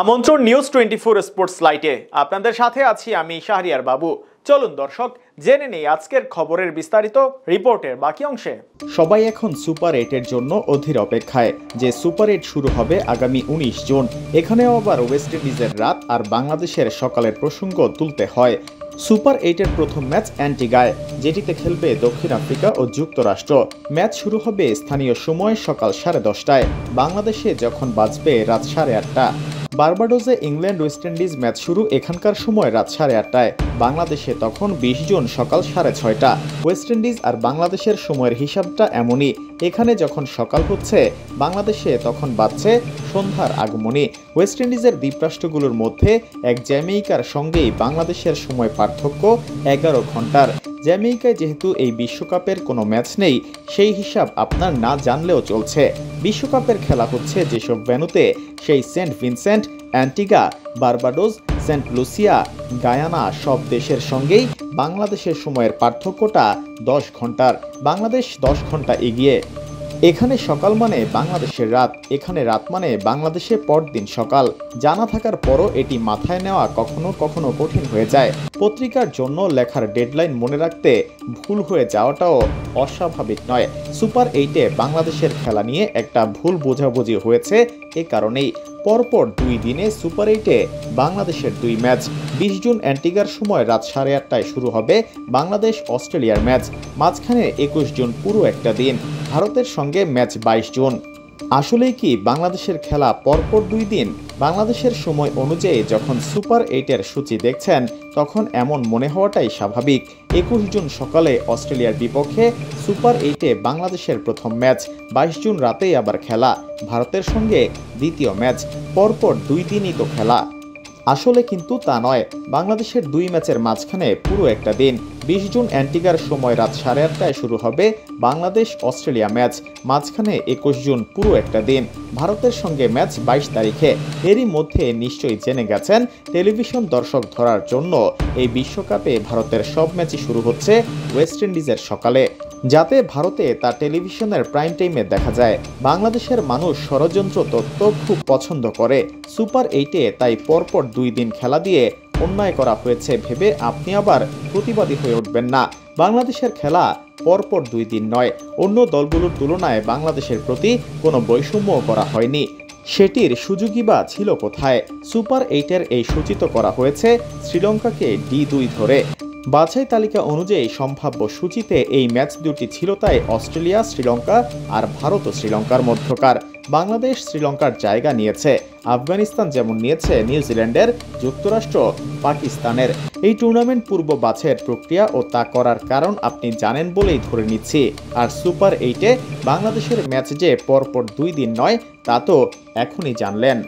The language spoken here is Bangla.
আমন্ত্রণ নিউজ 24 স্পোর্টস লাইটে আপনাদের সাথে আছি আমি শাহরিয়ার বাবু। চলুন দর্শক জেনে নেই আজকের খবরের বিস্তারিত রিপোর্টের বাকি অংশে। সবাই এখন সুপার 8-এর জন্য অধীর অপেক্ষায় যে সুপার 8 শুরু হবে আগামী 19 জুন। এখানেও আবার ওয়েস্ট ইন্ডিজের রাত আর বাংলাদেশের সকালের প্রসঙ্গ তুলতে হয়। সুপার 8-এর প্রথম ম্যাচ অ্যান্টিগায়, যেটিতে খেলবে দক্ষিণ আফ্রিকা ও যুক্তরাষ্ট্র। ম্যাচ শুরু হবে স্থানীয় সময় সকাল 10:30টায়, বাংলাদেশে যখন বাজবে রাত 8:30। বার্বাডোসে ইংল্যান্ড ওয়েস্ট ইন্ডিজ ম্যাচ শুরু এখানকার সময় রাত 8:30টায়, বাংলাদেশে তখন 20 জুন সকাল 6:30টা। ওয়েস্ট ইন্ডিজ আর বাংলাদেশের সময়ের হিসাবটা এমনই, এখানে যখন সকাল হচ্ছে বাংলাদেশে তখন বাজছে সন্ধ্যার আগমনী। ওয়েস্ট ইন্ডিজের দ্বীপরাষ্ট্রগুলোর মধ্যে এক জ্যামেইকার সঙ্গেই বাংলাদেশের সময় পার্থক্য 11 ঘন্টার। জ্যামেইকায় যেহেতু এই বিশ্বকাপের কোনো ম্যাচ নেই, সেই হিসাব আপনার না জানলেও চলছে। বিশ্বকাপের খেলা হচ্ছে যেসব ভেন্যুতে, সেই Saint Vincent, Antigua, Barbados, Saint Lucia, Guyana সব দেশের সঙ্গেই বাংলাদেশের সময়ের পার্থক্যটা 10 ঘন্টার। বাংলাদেশ 10 ঘন্টা এগিয়ে। এখানে সকাল মানে বাংলাদেশের রাত, এখানে রাত মানে বাংলাদেশে পরদিন সকাল। জানা থাকার পরও এটি মাথায় নেওয়া কখনো কখনো কঠিন হয়ে যায়। পত্রিকার জন্য লেখার ডেডলাইন মনে রাখতে ভুল হয়ে যাওয়াটাও অস্বাভাবিক নয়। সুপার 8-এ বাংলাদেশের খেলা নিয়ে একটা ভুল বোঝাবুঝি হয়েছে এ কারণেই। পরপর 2 দিনে সুপার 8-এ বাংলাদেশের 2 ম্যাচ। 20 জুন অ্যান্টিগার সময় রাত 8:30টায় শুরু হবে বাংলাদেশ অস্ট্রেলিয়ার ম্যাচ। মাঝখানে 21 জুন পুরো একটা দিন। ভারতের সঙ্গে ম্যাচ 22 জুন। আসলেই কি বাংলাদেশের খেলা পরপর 2 দিন? বাংলাদেশের সময় অনুযায়ী যখন সুপার 8-এর সূচি দেখছেন তখন এমন মনে হওয়াটাই স্বাভাবিক। 21 জুন সকালে অস্ট্রেলিয়ার বিপক্ষে সুপার 8-এ বাংলাদেশের প্রথম ম্যাচ, 22 জুন রাতেই আবার খেলা ভারতের সঙ্গে দ্বিতীয় ম্যাচ। পরপর 2 দিনই তো খেলা। আসলে কিন্তু তা নয়, বাংলাদেশের 2 ম্যাচের মাঝখানে পুরো একটা দিন। 20 জুন অ্যান্টিগার সময় রাত 8:30টায় শুরু হবে বাংলাদেশ অস্ট্রেলিয়া ম্যাচ। মাঝখানে 21 জুন পুরো একটা দিন। ভারতের সঙ্গে ম্যাচ 22 তারিখে। এরই মধ্যে নিশ্চয়ই জেনে গেছেন টেলিভিশন দর্শক ধরার জন্য এই বিশ্বকাপে ভারতের সব ম্যাচই শুরু হচ্ছে ওয়েস্ট ইন্ডিজের সকালে, যাতে ভারতে তা টেলিভিশনের প্রাইম টাইমে দেখা যায়। বাংলাদেশের মানুষ ষড়যন্ত্র তত্ত্ব খুব পছন্দ করে। সুপার 8-এ তাই পরপর 2 দিন খেলা দিয়ে অন্যায় করা হয়েছে ভেবে আপনি আবার প্রতিবাদী হয়ে উঠবেন না। বাংলাদেশের খেলা পরপর 2 দিন নয়। অন্য দলগুলোর তুলনায় বাংলাদেশের প্রতি কোনো বৈষম্য করা হয়নি। সেটির সুযোগই বা ছিল কোথায়? সুপার 8-এর এই সূচিত করা হয়েছে শ্রীলঙ্কাকে D2 ধরে। বাছাই তালিকা অনুযায়ী সম্ভাব্য সূচিতে এই ম্যাচ দুটি ছিল তাই অস্ট্রেলিয়া শ্রীলঙ্কা আর ভারত ও শ্রীলঙ্কার মধ্যকার। বাংলাদেশ শ্রীলঙ্কার জায়গা নিয়েছে, আফগানিস্তান যেমন নিয়েছে নিউজিল্যান্ডের, যুক্তরাষ্ট্র পাকিস্তানের। এই টুর্নামেন্ট পূর্ব বাছাইয়ের প্রক্রিয়া ও তা করার কারণ আপনি জানেন বলেই ধরে নিচ্ছি। আর সুপার 8-এ বাংলাদেশের ম্যাচ যে পরপর 2 দিন নয় তা তো এখনই জানলেন।